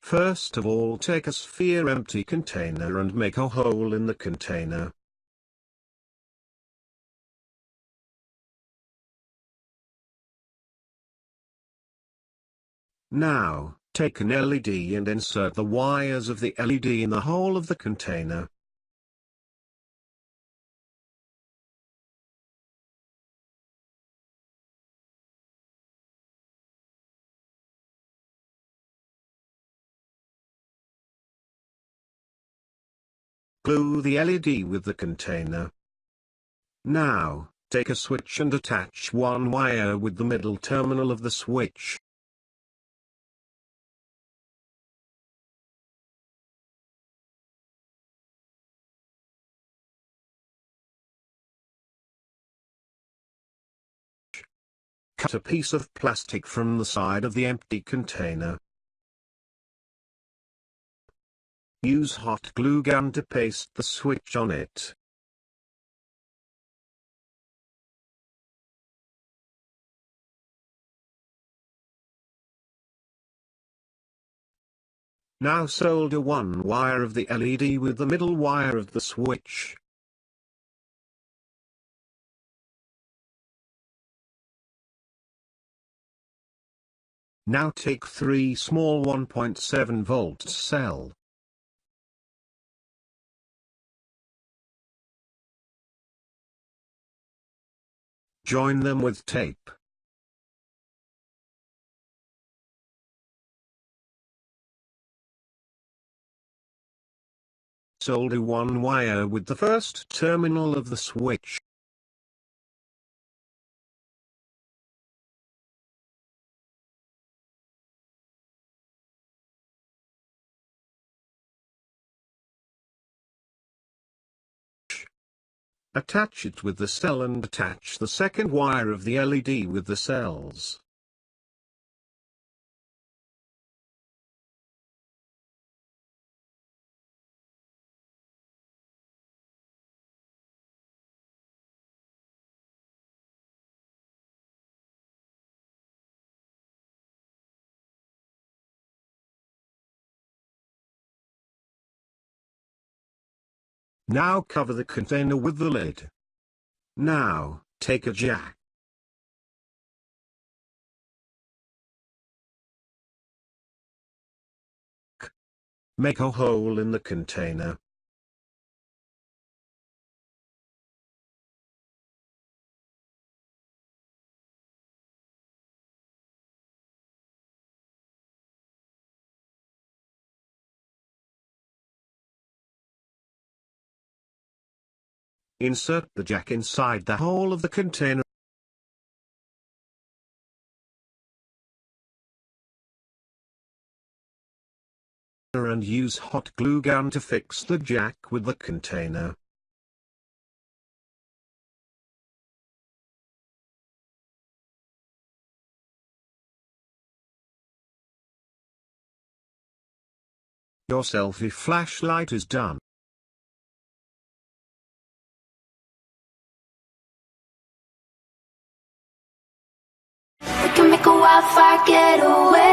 First of all, take a sphere empty container and make a hole in the container. Now, take an LED and insert the wires of the LED in the hole of the container. Glue the LED with the container. Now, take a switch and attach one wire with the middle terminal of the switch. Cut a piece of plastic from the side of the empty container. Use hot glue gun to paste the switch on it. Now solder one wire of the LED with the middle wire of the switch. Now take three small 1.7 volts cell. Join them with tape. Solder one wire with the first terminal of the switch. Attach it with the cell and attach the second wire of the LED with the cells. Now cover the container with the lid. Now, take a jack. Make a hole in the container. Insert the jack inside the hole of the container. And use hot glue gun to fix the jack with the container. Your selfie flashlight is done. We can make a wildfire getaway.